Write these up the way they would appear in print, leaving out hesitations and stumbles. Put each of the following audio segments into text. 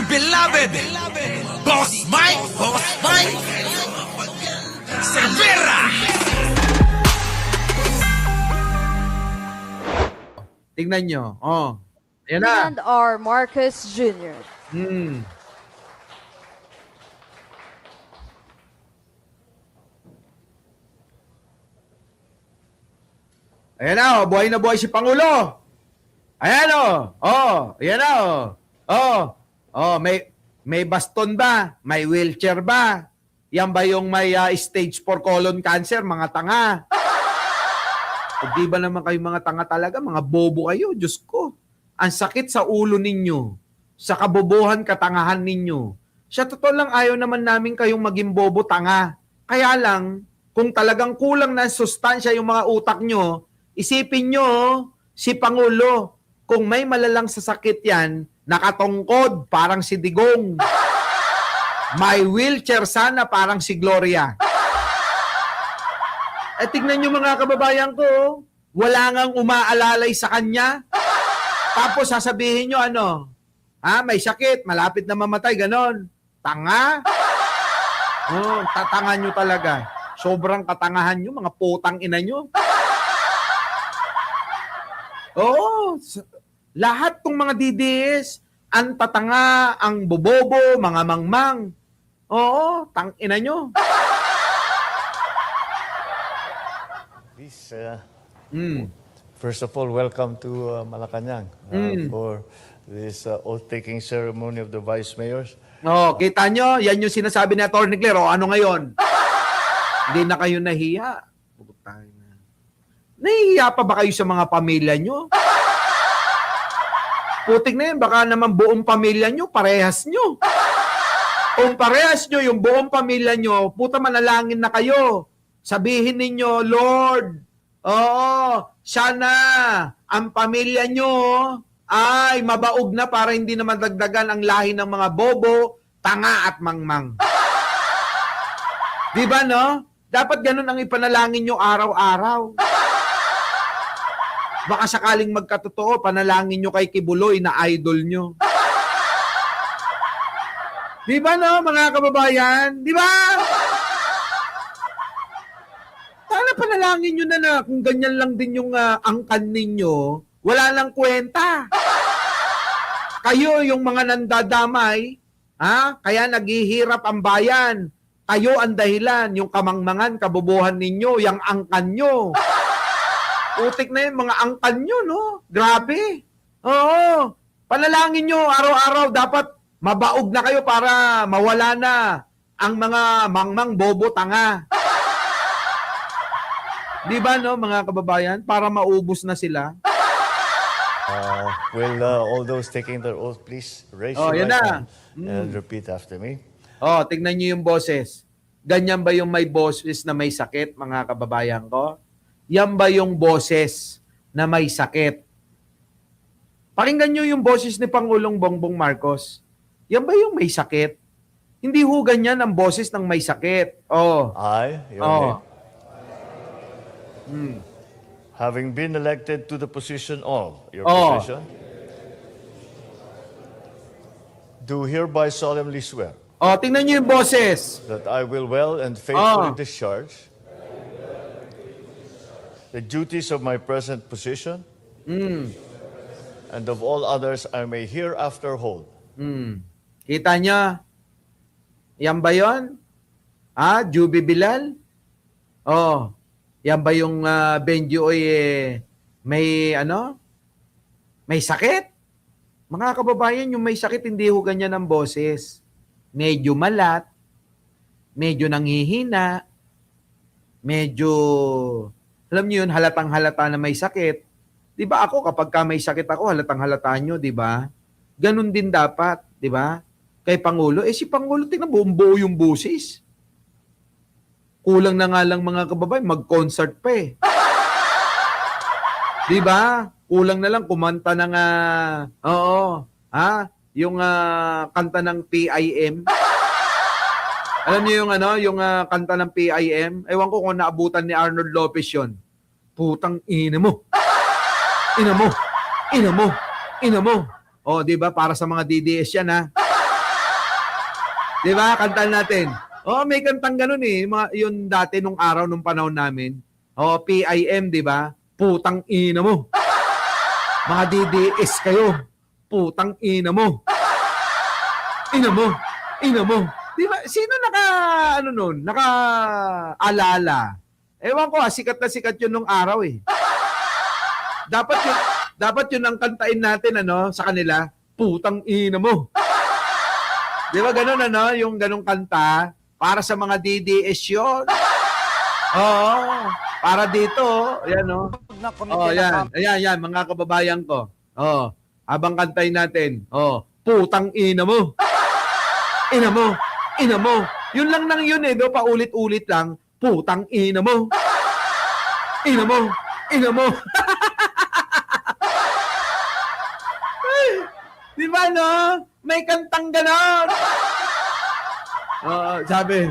dear beloved, Boss Mike Cervera. Tingnan nyo. Oh. Ayan na. And R. Marcos Jr. Hmm. Ayan na buhay si Pangulo. Ayan ayan na may baston ba? May wheelchair ba? Yan ba yung may stage 4 colon cancer, mga tanga? O di ba naman kayo mga tanga talaga? Mga bobo kayo, Diyos ko. Ang sakit sa ulo ninyo. Sa kabobohan, katangahan ninyo. Sa totoo lang, ayaw naman namin kayong maging bobo, tanga. Kaya lang, kung talagang kulang na sustansya yung mga utak nyo, isipin nyo, si Pangulo, kung may malalang sasakit yan, nakatungkod, parang si Digong. May wheelchair sana, parang si Gloria. Eh, tignan nyo mga kababayan ko, wala ngang umaalalay sa kanya. Tapos sasabihin nyo may sakit, malapit na mamatay, ganon. Tanga? Tatanga nyo talaga. Sobrang katangahan nyo, mga putang ina nyo. Lahat ng mga DDS, ang tatanga, ang bobobo, mga mangmang. Tang ina nyo. Please, first of all, welcome to Malacanang for this oath-taking ceremony of the vice mayors. Kita nyo, yan yung sinasabi ni Atty. Claire. Ano ngayon? Hindi na kayo nahiya. Nahihiya pa ba kayo sa mga pamilya nyo? Putik na yun, baka naman buong pamilya nyo, parehas nyo. Kung parehas nyo, yung buong pamilya nyo, puta manalangin na kayo. Sabihin ninyo, Lord, sana ang pamilya nyo ay mabaog na para hindi na madagdagan ang lahi ng mga bobo, tanga at mangmang. Di ba, no? Dapat ganun ang ipanalangin nyo araw-araw. Baka sakaling magkatotoo, panalangin nyo kay Kibuloy na idol nyo. Di ba, no, mga kababayan? Di ba? Sana panalangin nyo na kung ganyan lang din yung angkan ninyo, wala lang kwenta. Kayo yung mga nandadamay, kaya naghihirap ang bayan. Kayo ang dahilan, yung kamangmangan, kabobohan ninyo, yung angkan nyo. Utik na yun, mga angkan nyo, no? Grabe. Panalangin nyo, araw-araw, dapat mabaog na kayo para mawala na ang mga mangmang bobo tanga. Di ba, no, mga kababayan? Para maubos na sila. All those taking their oath, please raise your yan right na. hand and repeat after me. Tignan nyo yung boses. Ganyan ba yung may boses na may sakit, mga kababayan ko? Yan ba yung boses na may sakit? Pakinggan nyo yung boses ni Pangulong Bongbong Marcos. Yan ba yung may sakit? Hindi ho ganyan ang boses ng may sakit. I, your name, having been elected to the position of your position, do hereby solemnly swear Tingnan nyo yung boses. that I will well and faithfully discharge the duties of my present position and of all others I may hereafter hold. Kita nyo? Yan ba yun? Juby Bilal? Yan ba yung Benjoy may sakit? Mga kababayan, yung may sakit, hindi ho ganyan ang boses. Medyo malat, medyo nanghihina, medyo, alam niyo yun, halatang-halata na may sakit. Di ba ako, kapag may sakit ako, halatang-halata nyo, di ba? Ganun din dapat, di ba? Kay Pangulo, si Pangulo, tingnan, buong-buo yung busis. Kulang na nga lang mga kababayan, mag-concert pa eh. Di ba? Kulang na lang kumanta ng yung kanta ng PIM. Alam niyo yung kanta ng PIM? Ewan ko kung naabutan ni Arnold Lopez yun. Putang ina mo. Ina mo. Ina mo. Ina mo. Di ba? Para sa mga DDS yan, Di ba? Kantahan natin. Oh, may kantang ganun eh. Yun dati nung araw, nung panahon namin. Oh, PIM, di ba? Putang ina mo. Mga DDS kayo. Putang ina mo. Ina mo. Ina mo. Di ba? Sino naka-alala? Ewan ko, sikat na sikat yun nung araw eh. Dapat yun ang kantain natin, sa kanila. Putang ina mo. Di ba ganun, yung ganung kanta, para sa mga DDS yun. Oo. Para dito, yan, yan, mga kababayan ko. Habang kantayin natin, putang ina mo. Ina mo. Ina mo. Yun lang nang yun paulit-ulit lang, putang ina mo. Ina mo. Ina mo. Di ba, May kantang ganon. Sabi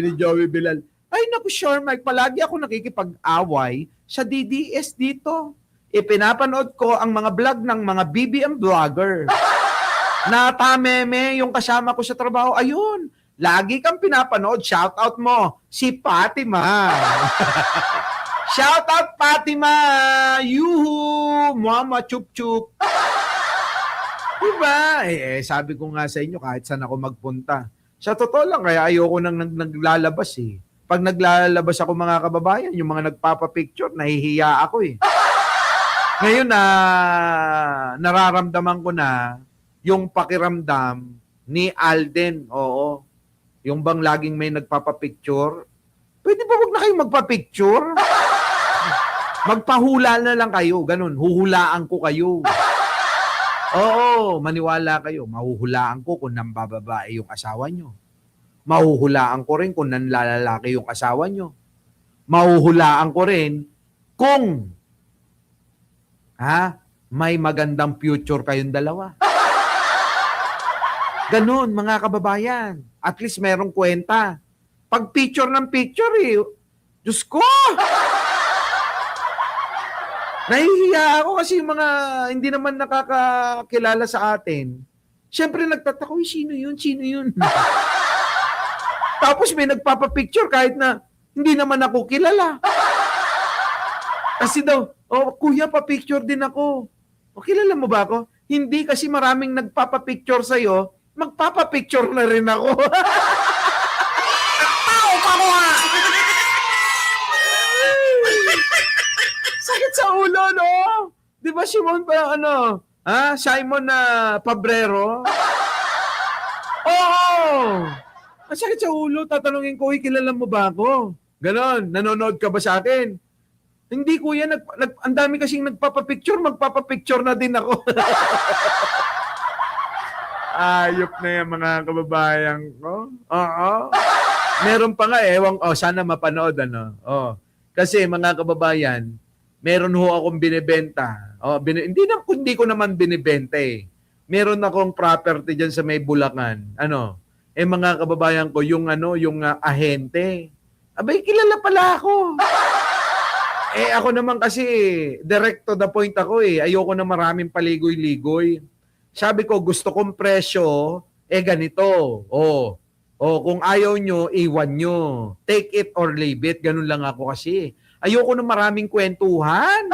ni Joey Bilal, ay naku, sure, Mike, palagi ako nakikipag-away sa DDS dito. Ipinapanood ko ang mga vlog ng mga BBM vlogger. Natameme yung kasama ko sa trabaho. Ayun, lagi kang pinapanood. Shout out mo, si Fatima. Shout out, Fatima. Yuhu, mama, chup-chup. Diba? Sabi ko nga sa inyo, kahit saan ako magpunta. Sa totoo lang, kaya ayoko nang naglalabas eh. Pag naglalabas ako mga kababayan, yung mga nagpapapicture, nahihiya ako eh. Ngayon nararamdaman ko na yung pakiramdam ni Alden. Oo. Yung bang laging may nagpapapicture. Pwede ba wag na kayo magpapicture? Magpahula na lang kayo. Ganun. Huhulaan ko kayo. Oo, maniwala kayo. Mahuhulaan ko kung nambababae yung asawa nyo. Mahuhulaan ko rin kung nanlalalaki yung asawa nyo. Mahuhulaan ko rin kung may magandang future kayong dalawa. Ganun, mga kababayan. At least merong kwenta. Pag picture ng picture Diyos ko! Nahihiya ako kasi yung mga hindi naman nakakakilala sa atin. Siyempre nagtataka, sino yun? Sino yun? Tapos may nagpapapicture kahit na hindi naman ako kilala. Kasi daw, kuya, pa-picture din ako. Kilala mo ba ako? Hindi, kasi maraming nagpapapicture sa'yo, magpapapicture na rin ako. Tao pa ko ha! Sakit sa ulo, no? Di ba Simon pa, Simon Pabrero? Oo! Ang sakit sa ulo, tatanungin ko, kilala mo ba ako? Ganon, nanonood ka ba sa akin? Hindi kuya, ang dami kasing nagpapapicture, magpapapicture na din ako. Ayop na yan mga kababayan ko. Oo. Meron pa nga sana mapanood Kasi mga kababayan, meron ho akong binibenta. Hindi ko naman binibenta eh. Meron akong property diyan sa may Bulacan. Mga kababayan ko, yung ahente. Abay, kilala pala ako. Ako naman kasi, direct to the point ako eh. Ayoko na maraming paligoy-ligoy. Sabi ko, gusto kong presyo, ganito. Kung ayaw nyo, iwan nyo. Take it or leave it. Ganun lang ako kasi. Ayoko na maraming kwentuhan.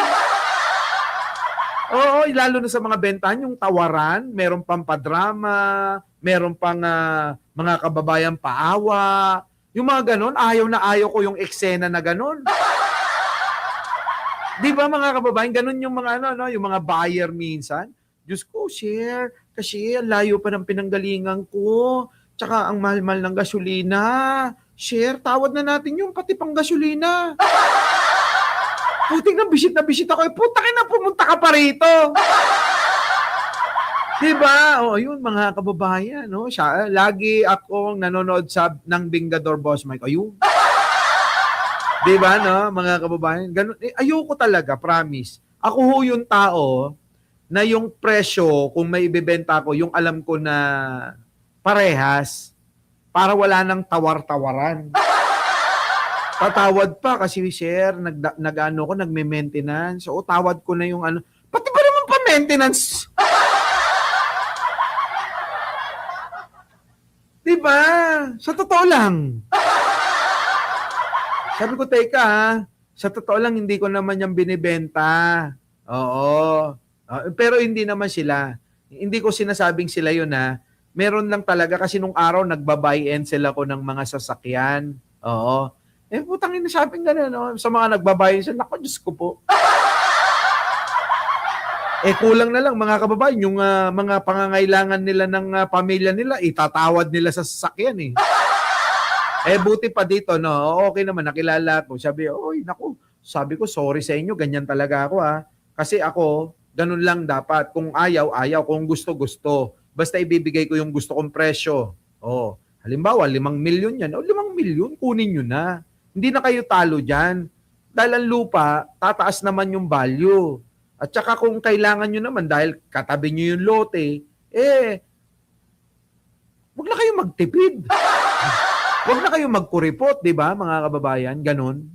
Oo, lalo na sa mga bentahan, yung tawaran, meron pang padrama, meron pang mga kababayan paawa. Yung mga ganun, ayaw na ayaw ko yung eksena na ganun. Di ba mga kababayan, ganun yung mga yung mga buyer minsan. Diyos ko, share, kasi ang layo pa ng pinanggalingan ko. Tsaka ang mahal-mahal ng gasolina. Share, tawad na natin yung pati pang gasolina. Puting na bisit ako. Putang na, pumunta ka pa rito. Diba? Ayun mga kababayan. Lagi akong nanonood ng Bingador Boss Mike. Ayun. Diba, mga kababayan? Ganun, ayoko talaga, promise. Ako ho yung tao na yung presyo, kung may ibebenta ko, yung alam ko na parehas, para wala nang tawar-tawaran. Tatawad pa kasi share, nagme-maintenance. So, tawad ko na yung pati ba naman pa-maintenance? Di ba? Sa totoo lang. Sabi ko, teka sa totoo lang, hindi ko naman yan binibenta. Oo. Pero hindi naman sila. Hindi ko sinasabing sila yun Meron lang talaga kasi nung araw nagba-buy and sell ako ng mga sasakyan. Oo. Putang ina, sabing gano'n, no? Sa mga nagba-buy and sell, naku, Diyos ko po. Kulang na lang mga kababayan, yung mga pangangailangan nila ng pamilya nila, itatawad nila sa sasakyan buti pa dito, no? Okay naman, nakilala ko. Sabi, oy, naku, sabi ko, sorry sa inyo, ganyan talaga ako Kasi ako, ganun lang dapat. Kung ayaw, ayaw. Kung gusto, gusto. Basta ibibigay ko yung gusto kong presyo. Halimbawa, 5 milyon yan. 5 milyon, kunin nyo na. Hindi na kayo talo dyan. Dahil ang lupa, tataas naman yung value. At saka kung kailangan nyo naman, dahil katabi nyo yung lote, wag na kayo magtipid. Wag na kayo magkuripot, di ba, mga kababayan? Ganon.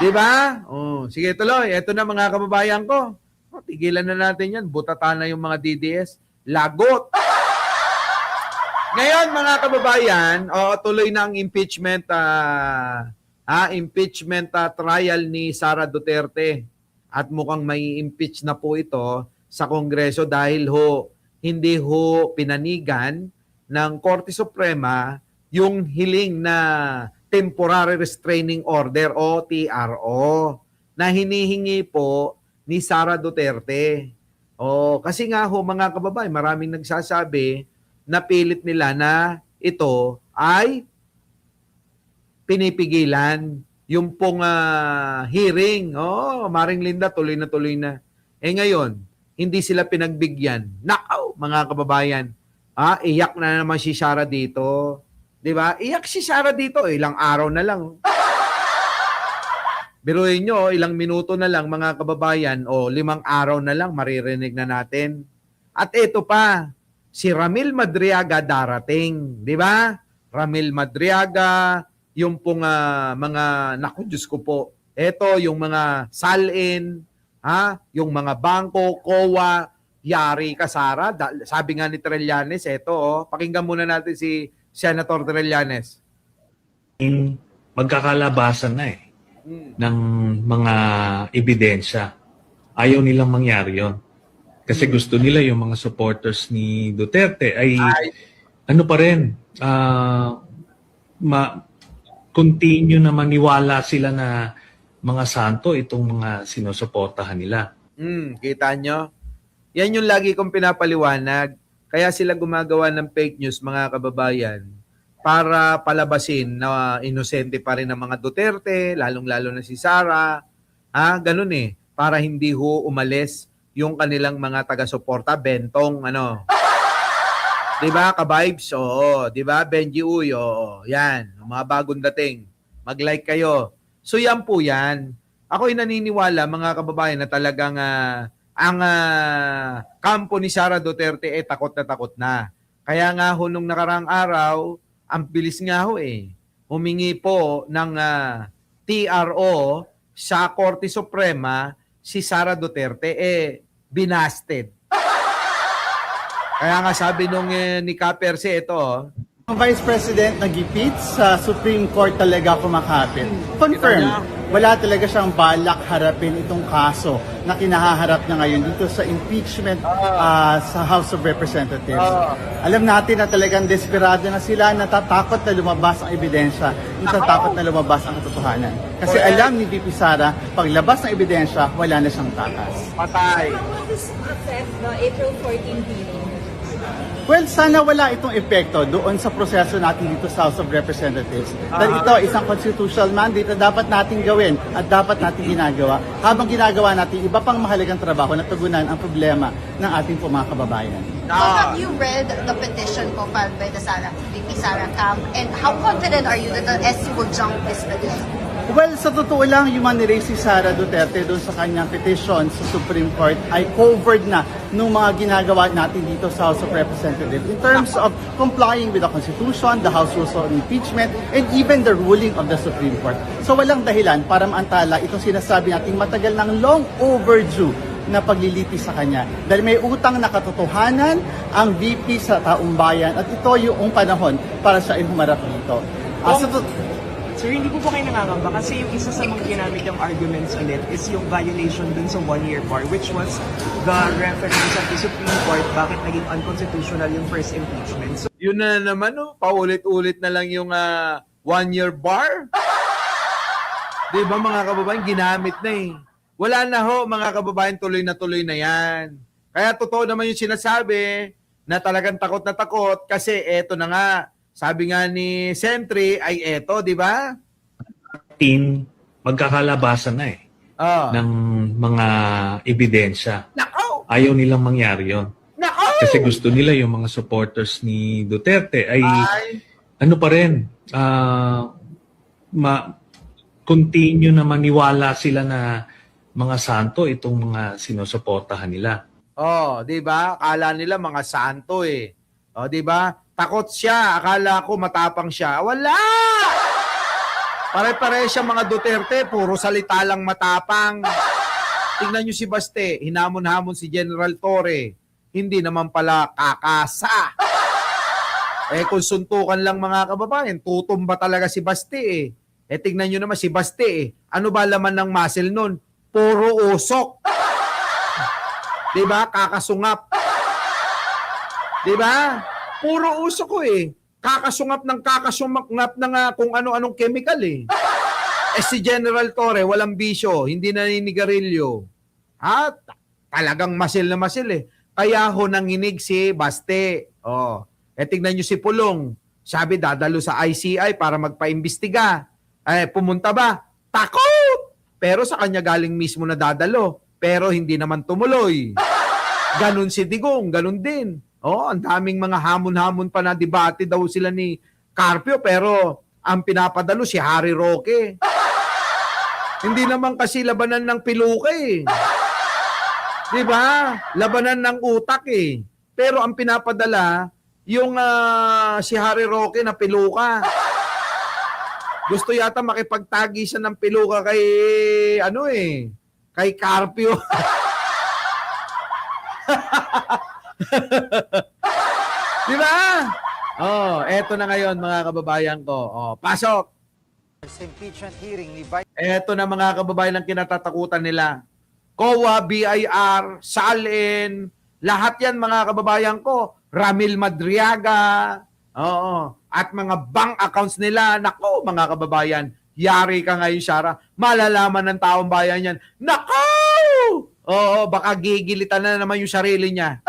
Di ba? Sige, tuloy. Ito na, mga kababayan ko. Tigilan na natin yan. Butatan na yung mga DDS. Lagot. Ngayon, mga kababayan, tuloy na ang impeachment trial ni Sara Duterte. At mukhang may impeach na po ito sa Kongreso dahil hindi pinanigan ng Korte Suprema yung hiling na Temporary Restraining Order o TRO na hinihingi po ni Sara Duterte. Kasi nga mga kababayan, maraming nagsasabi na pilit nila na ito ay pinipigilan yung pong hearing. Maring Linda, tuloy na tuloy na. Ngayon, hindi sila pinagbigyan. Nakaw, mga kababayan. Iyak na naman si Sara dito. Di ba? Iyak si Sara dito. Ilang araw na lang. Biruin nyo, ilang minuto na lang, mga kababayan, 5 araw na lang, maririnig na natin. At ito pa, si Ramil Madriaga darating. Di ba? Ramil Madriaga, yung pong mga, naku, Diyos ko po, ito, yung mga salin, yung mga bangko, COA, yari ka, Sara. Sabi nga ni Trillanes, ito, pakinggan muna natin si Senator Trillanes. Magkakalabasan na ng mga ebidensya. Ayaw nilang mangyari yon. Kasi gusto nila yung mga supporters ni Duterte ay ano pa rin, continue na maniwala sila na mga santo itong mga sinusuportahan nila. Kita nyo? Yan yung lagi kong pinapaliwanag. Kaya sila gumagawa ng fake news, mga kababayan, para palabasin na inosente pa rin ang mga Duterte, lalong-lalo na si Sara. Ganun para hindi umalis yung kanilang mga taga-suporta, bentong, Diba, ka-vibes? Oo. Diba, Benji Uy? Oo. Yan. Mga bagong dating. Mag-like kayo. So, yan po yan. Ako'y naniniwala, mga kababayan, na talagang ang kampo ni Sara Duterte takot na takot na. Kaya nga nung nakarang araw, ang bilis nga humingi po ng TRO sa Korte Suprema si Sara Duterte, binasted. Kaya nga sabi nung ni Kaperse, ito, Ang Vice President nagipit sa Supreme Court talaga kumakapit. Confirm, wala talaga siyang balak harapin itong kaso na kinahaharap niya ngayon dito sa impeachment sa House of Representatives. Alam natin na talagang desperado na sila, natatakot na lumabas ang ebidensya, natatakot na lumabas ang katotohanan. Kasi alam ni VP Sara, paglabas ng ebidensya, wala na siyang takas. patay. How will this affect the April 14 hearing? Well, sana wala itong epekto doon sa proseso natin dito sa House of Representatives. Dahil ito, isang constitutional mandate na dapat natin gawin at dapat natin ginagawa. Habang ginagawa natin, iba pang mahalagang trabaho na tugunan ang problema ng ating mga kababayan. Have you read the petition po filed by the VP Sara Camp? And how confident are you that the SC will jump this petition? Well, sa totoo lang, yung manirace si Sara Duterte doon sa kanyang petition sa Supreme Court ay covered na nung mga ginagawa natin dito sa House of Representatives in terms of complying with the Constitution, the House Rules on Impeachment, and even the ruling of the Supreme Court. So walang dahilan para maantala itong sinasabi nating matagal ng long overdue na paglilitis sa kanya. Dahil may utang na katotohanan ang VP sa taong bayan at ito yung panahon para siya ay humarap dito. Sir, hindi po kayo nangangamba kasi yung isa sa mga ginamit yung arguments ulit is yung violation dun sa one-year bar, which was the reference at the Supreme Court bakit naging unconstitutional yung first impeachment. So, Yun na naman, no? Paulit-ulit na lang yung 1-year bar. Di ba mga kababayan, ginamit na eh. Wala na ho, mga kababayan, tuloy na yan. Kaya totoo naman yung sinasabi na talagang takot na takot kasi eto na nga, sabi nga ni Sentry ay eto, di ba? Magkakalabasan na ng mga ebidensya. Nako! Ayaw nilang mangyari yon. Nako! Kasi gusto nila yung mga supporters ni Duterte ay ano pa rin, continue na maniwala sila na mga santo itong mga sinusuportahan nila. Oh, 'di ba? Akala nila mga santo eh. Oh, 'di ba? Takot siya, akala ko matapang siya. Wala! Pare-pare siya mga Duterte, puro salita lang matapang. Tingnan niyo si Baste, hinamon-hamon si General Torre. Hindi naman pala kakasa. Kung suntukan lang mga kababayan, tutumba talaga si Baste eh. Tingnan niyo naman si Baste eh. Ano ba laman ng muscle nun? Puro usok. 'Di ba? Kakasungap. 'Di ba? Puro usok ko eh. Kakasungap ng kung ano-anong chemical eh. Si General Torre, walang bisyo, hindi naninigarilyo. Talagang masil na masil eh. Kaya ho nanginig si Baste. Oh. Tingnan nyo si Pulong. Sabi dadalo sa ICI para magpaimbestiga. Pumunta ba? Takot! Pero sa kanya galing mismo na dadalo. Pero hindi naman tumuloy. Ganun si Digong, ganun din. Ang daming mga hamon-hamon pa na debate daw sila ni Carpio pero ang pinapadalo si Harry Roque. Hindi naman kasi labanan ng piluka eh. 'Di ba? Labanan ng utak eh. Pero ang pinapadala yung si Harry Roque na piluka. Gusto yata makipagtagi siya ng piluka kay kay Carpio. Di ba? Eto na ngayon mga kababayan ko. Pasok. Impeachment hearing ni Eto na mga kababayan ang kinatatakutan nila. COA, BIR, SALN, lahat yan mga kababayan ko. Ramil Madriaga, at mga bank accounts nila. Nako mga kababayan, yari ka ngayon, Shara. Malalaman ng taong bayan yan. Nako! Baka gigilitan na naman yung sarili niya.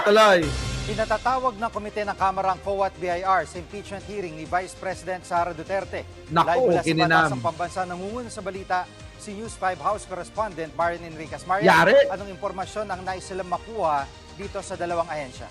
Tuloy. Pinatatawag ng komite ng Kamara ang COA at BIR sa impeachment hearing ni Vice President Sara Duterte. Nako, Live mula sa kininam. Batasang Pambansa, nangunguna sa balita si News 5 House Correspondent Marian Enriquez. Marian, Yari. anong impormasyon ang nais silang makuha dito sa dalawang ahensya?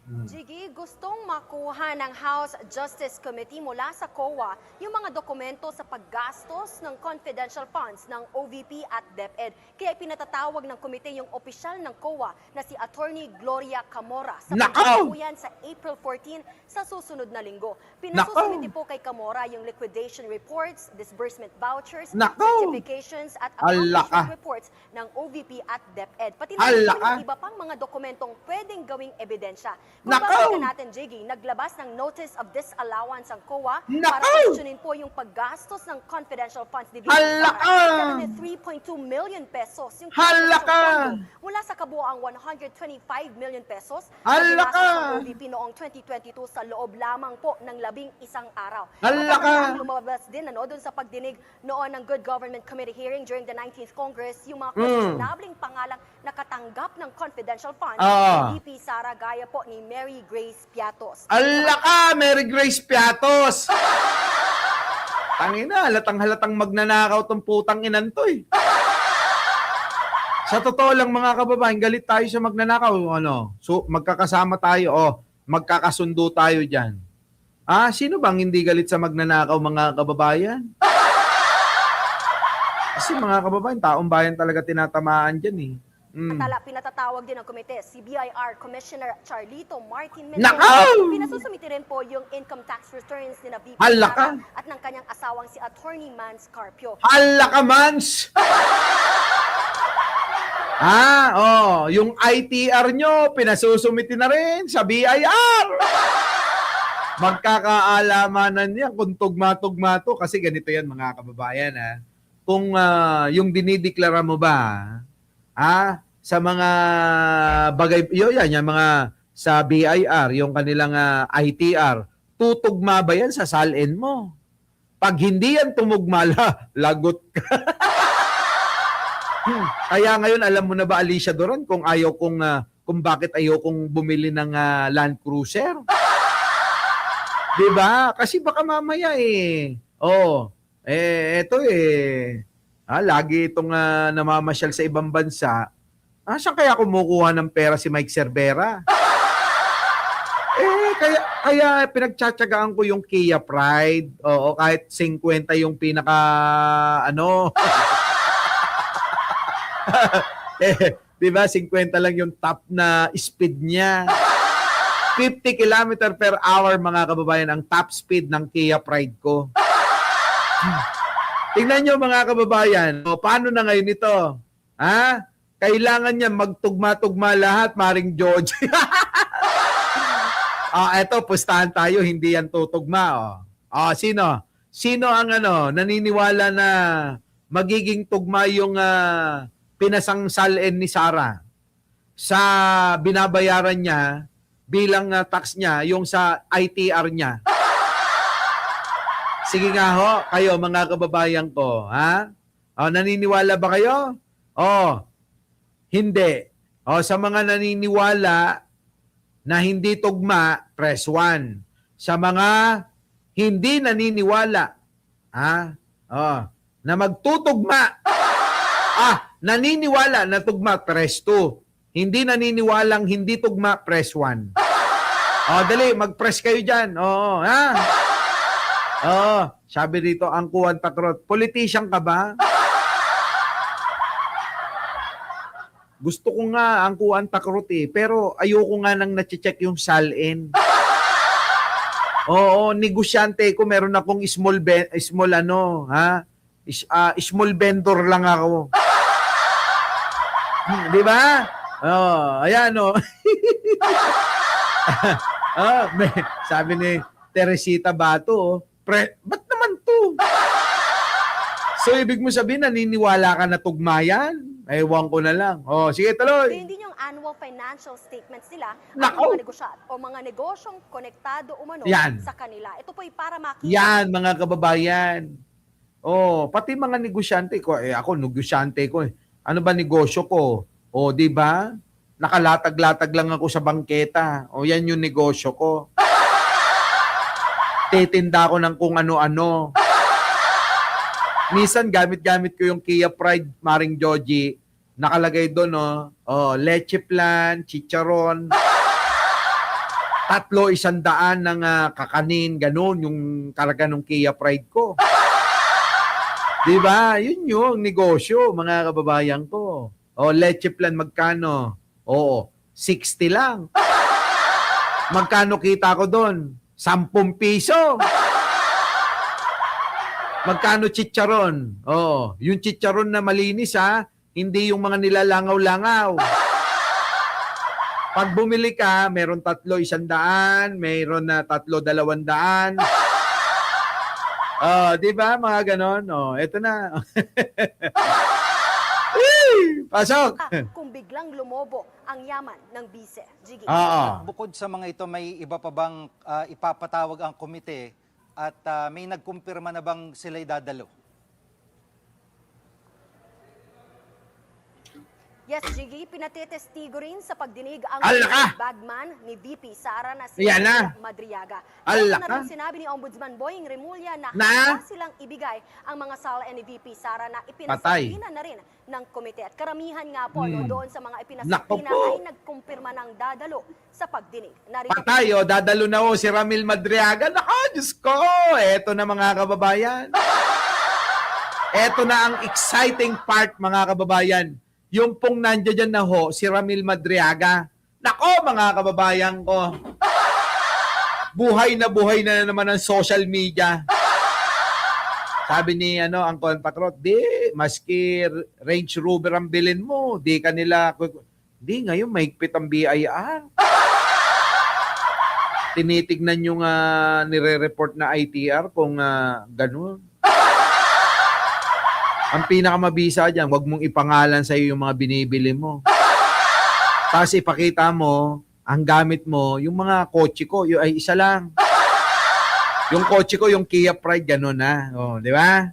Jiggy, gustong makuha ng House Justice Committee mula sa COA yung mga dokumento sa paggastos ng confidential funds ng OVP at DepEd. Kaya pinatatawag ng komite yung opisyal ng COA na si Attorney Gloria Camora sa pagkukuyan sa April 14 sa susunod na linggo. Pinasusunod po kay Camora yung liquidation reports, disbursement vouchers, certifications at accomplishment reports ng OVP at DepEd. Pati na yung iba pang mga dokumentong pwedeng gawing ebidensya. Kung babalikan natin, Jiggy, naglabas ng Notice of Disallowance ang COA para questionin po yung paggastos ng confidential funds ni VP Sara. 3.2 million pesos yung mula sa kabuoang 125 million pesos na ginastos ng OVP noong 2022 sa loob lamang po ng 11 araw. Lumabas din doon sa pagdinig noon ng Good Government Committee hearing during the 19th Congress yung mga questionabling pangalang nakatanggap ng confidential funds ni VP Sara gaya po ni Mary Grace Piatos. Mary Grace Piatos! Tangina, halatang magnanakaw tong putang inan to eh. Sa totoo lang mga kababayan, galit tayo sa magnanakaw. So, magkakasama tayo, magkakasundo tayo dyan. Sino bang hindi galit sa magnanakaw mga kababayan? Kasi mga kababayan, taong bayan talaga tinatamaan dyan eh. Pinatatawag din ng komite si BIR Commissioner Charlito Martin Nakaw! Mendoza. Pinasusumiti rin po yung income tax returns ni VP Hala Sara ka! at ng kanyang asawang si Attorney Mans Carpio. Hala ka, Mans! Yung ITR nyo, pinasusumiti na rin sa BIR. Magkakaalamanan yan kung tugma-tugma to. Kasi ganito yan, mga kababayan. Kung yung dinideklara mo ba, sa mga bagay, yan mga sa BIR, yung kanilang ITR, tutugma ba yan sa salin mo? Pag hindi yan tumugmala, lagot ka. Kaya ngayon, alam mo na ba, Alicia Doran, kung bakit ayaw kong bumili ng Land Cruiser? Diba? Kasi baka mamaya lagi itong namamasyal sa ibang bansa. Saan kaya kumukuha ng pera si Mike Cervera? Kaya pinagtsatsagaan ko yung Kia Pride. Oo, kahit 50 yung pinaka diba, 50 lang yung top na speed niya. 50 km per hour, mga kababayan, ang top speed ng Kia Pride ko. Tingnan nyo, mga kababayan, paano na ngayon ito? Kailangan niya magtugma-tugma lahat, Maring George. Eto, pustahan tayo, hindi yan tutugma. Sino? Sino ang naniniwala na magiging tugma yung pinasangsalin ni Sara sa binabayaran niya bilang tax niya, yung sa ITR niya? Sige nga ho, kayo mga kababayan ko, naniniwala ba kayo? Hindi. Sa mga naniniwala na hindi tugma, press 1. Sa mga hindi naniniwala, na magtutugma, naniniwala na tugma, press 2. Hindi naniniwalang hindi tugma, press 1. Dali, mag-press kayo dyan. Sabi dito, ang Kuwan Takrot, politician ka ba? Gusto ko nga ang Kuwan Takrot pero ayoko nga nang nache-check yung salin. Negosyante ko, meron akong small vendor lang ako. Di ba? Ayan sabi ni Teresita Bato, ba't naman to? So, ibig mo sabihin, naniniwala ka na tugmayan? Ewan ko na lang. Sige, tuloy. Ganyan din yung annual financial statements nila at Nako! mga negosyat o mga negosyong konektado umano Yan. sa kanila. Ito po'y para makita. Yan, mga kababayan. Pati mga negosyante ko. Ako, negosyante ko. Ano ba negosyo ko? Di ba? Nakalatag-latag lang ako sa bangketa. Yan yung negosyo ko. Titinda ko ng kung ano-ano. Minsan, gamit-gamit ko yung Kia Pride, Maring Joji. Nakalagay doon, leche plan, chicharon. 300 ng kakanin, ganun, yung karga ng Kia Pride ko. Diba? Yun yung negosyo, mga kababayan ko. Leche plan, magkano? 60 lang. Magkano kita ko doon? 10 piso. Magkano chicharon? Yung chicharon na malinis hindi yung mga nilalangaw-langaw. Pag bumili ka, meron 3, 100, meron na 3, 200. Di ba mga ganon? Eto na. Pasok. Kung biglang lumobo ang yaman ng bise. Jiggy. Bukod sa mga ito, may iba pa bang ipapatawag ang komite at may nagkumpirma na bang sila'y dadalo? Yes, Jiggy, pinatitestigo rin sa pagdinig ang bagman ni VP Sara na si Madriaga. Ala na ka. rin sinabi ni Ombudsman Boying Remulla na Na? silang ibigay ang mga sala ni VP Sara na ipinasakina na rin ng komite. At karamihan nga po doon sa mga ipinasakina ay nagkumpirma ng dadalo sa pagdinig. Patay, dadalo na si Ramil Madriaga. Diyos ko, eto na mga kababayan. Eto na ang exciting part, mga kababayan. yung pong nandiyan dyan na ho, si Ramil Madriaga. Nako, mga kababayan ko. Buhay na naman ang social media. Sabi ni Angkol Patrot, di, maski Range Rover ang bilin mo, di kanila, di ngayon mahigpit ang BIR. Tinitignan yung nire-report na ITR kung ganun. Ang pinakamabisa dyan, wag mong ipangalan sa iyo yung mga binibili mo. Tapos ipakita mo, ang gamit mo, yung mga kotse ko, yung ay isa lang. Yung kotse ko, yung Kia Pride, gano'n na. O, di ba?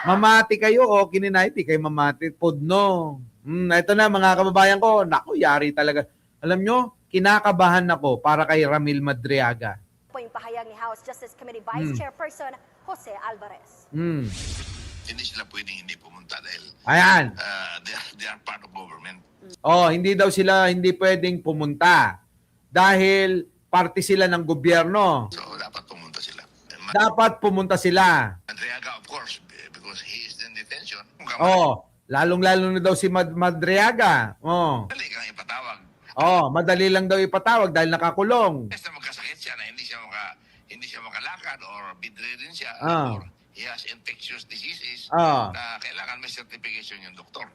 Mamati kayo, o kininahiti kayo mamati. Pudno. Ito na, mga kababayan ko. Naku, yari talaga. Alam nyo, kinakabahan ako para kay Ramil Madriaga. Po yung pahayag ni House Justice Committee Vice Chairperson Jose Alvarez. Hindi sila pwedeng hindi pumunta dahil Ayan. they are part of government. Oh, hindi daw sila hindi pwedeng pumunta dahil parte sila ng gobyerno. So dapat pumunta sila. Dapat pumunta sila. Madriaga, of course, because he is in detention. Oh, lalong-lalo na daw si Madriaga. Oh. Dali kang ipatawag. Oh, madali lang daw ipatawag dahil nakakulong. Basta magkasakit siya na hindi siya makalakad or bedridden siya or he has infectious diseases na kailangan may certification yung doktor.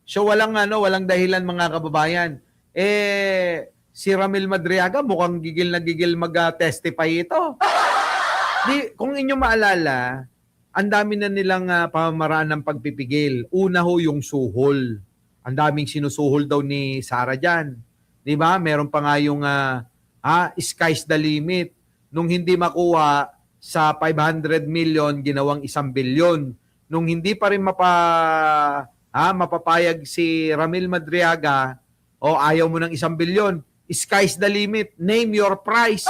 So walang dahilan, mga kababayan. Si Ramil Madriaga mukhang gigil na gigil mag-testify ito. Kung inyo maalala, ang dami na nilang pamamaraan ng pagpipigil. Una ho yung suhol. Ang daming sinusuhol daw ni Sara dyan. Di ba? Meron pa nga yung sky's the limit. Nung hindi makuha sa 500 million, ginawang 1 billion. Nung hindi pa rin mapapayag si Ramil Madriaga, ayaw mo ng 1 billion, sky's the limit. Name your price.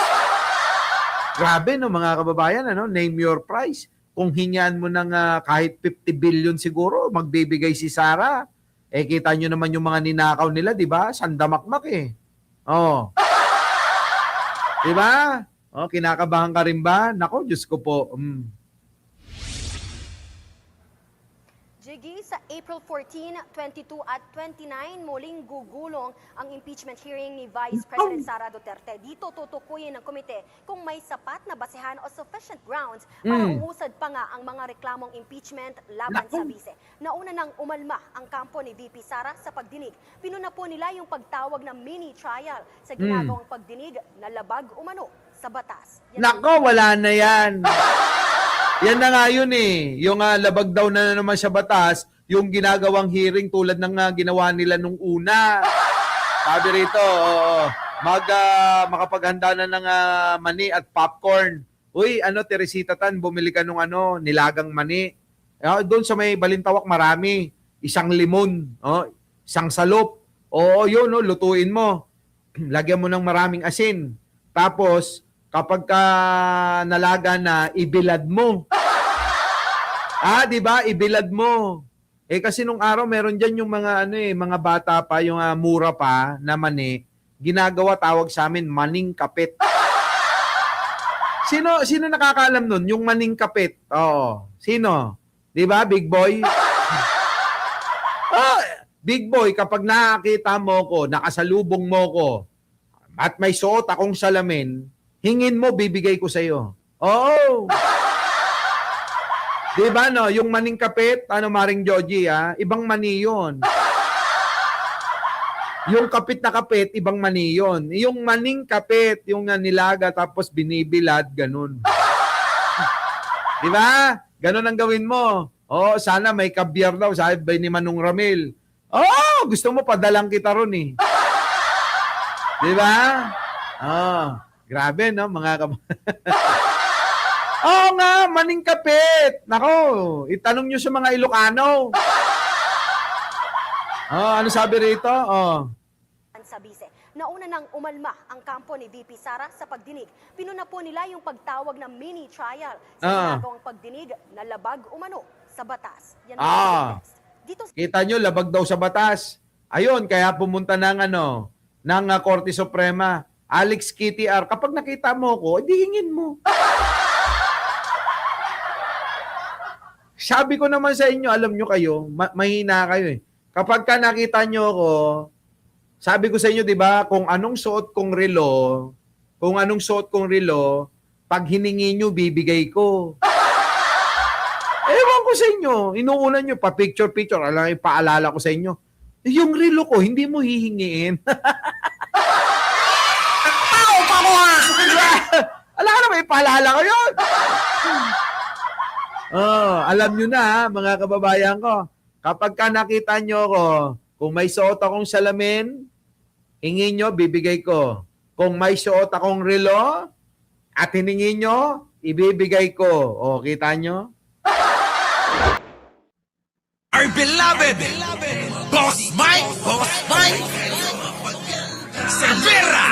Grabe, no, mga kababayan, name your price. Kung hinyan mo ng kahit 50 billion siguro, magbibigay si Sara. Kita nyo naman yung mga ninakaw nila, di ba? Sandamakmak eh. Di ba? Kinakabahan ka rin ba? Nako, Diyos ko po. Jiggy, sa April 14, 22 at 29, muling gugulong ang impeachment hearing ni Vice President Sara Duterte. Dito tutukuyin ng komite kung may sapat na basehan o sufficient grounds para umusad pa nga ang mga reklamong impeachment laban sa bise. Nauna nang umalma ang kampo ni VP Sara sa pagdinig. Pinuna po nila yung pagtawag ng mini trial sa ginagawang pagdinig na labag umano sa batas. Nako, wala na yan. Yan na nga yun eh. Yung labag daw na naman sa batas, yung ginagawang hearing tulad ng ginawa nila nung una. Sabi rito, makapaghanda na ng mani at popcorn. Uy, Teresita Tan, bumili ka nung nilagang mani. Doon sa may Balintawak marami. 1 limon, 1 salop. Yun, lutuin mo. Lagyan mo ng maraming asin. Tapos, kapag nalaga na, ibilad mo. Di ba? Ibilad mo. Kasi nung araw, meron dyan yung mga, mga bata pa, yung mura pa na mani, ginagawa, tawag sa amin, maning kapit. Sino nakakaalam nun? Yung maning kapit. Oo. Sino? Di ba, big boy? Big boy, kapag nakakita mo ko, nakasalubong mo ko, at may suot akong salamin, hingin mo, bibigay ko sa iyo. Oo. Di ba, no? Yung maning kapit, Maring Joji, ibang mani yun. Yung kapit na kapit, ibang mani yun. Yung maning kapit, yung nilaga, tapos binibilad, ganun. Di ba? Ganun ang gawin mo. Sana may kabyar daw, sabi ni Manong Ramil. Gusto mo, padalang kita ron eh. Di ba? Grabe, no, mga nga, maning kapit. Nako, itanong nyo sa mga Ilocano. Ano sabi rito? Sa bise. Nauna nang umalma ang kampo ni VP Sara sa pagdinig. Pinuna po nila yung pagtawag ng mini trial sa ginagawang pagdinig na labag umano sa batas. Yan ang text. Dito Kita nyo, labag daw sa batas. Ayun, kaya pumunta ng Korte Suprema. Alex Kitty R, kapag nakita mo ko, edi hingin mo. sabi ko naman sa inyo, alam nyo kayo, mahina kayo eh. Kapag ka nakita nyo ako, sabi ko sa inyo, di ba, kung anong suot kong relo, pag hiningi nyo, bibigay ko. Ewan ko sa inyo, inuunan nyo, pa-picture-picture, alam, ipaalala ko sa inyo, yung relo ko, hindi mo hihingiin. Tao pa ko ha! Alam ka naman, ipaalala ko yun. Alam nyo na, mga kababayan ko, kapag ka nakita nyo ako, kung may suot akong salamin, hingin nyo, bibigay ko. Kung may suot akong relo, at hiningin nyo, ibibigay ko. O, kita nyo? Our beloved Boss Mike Severa.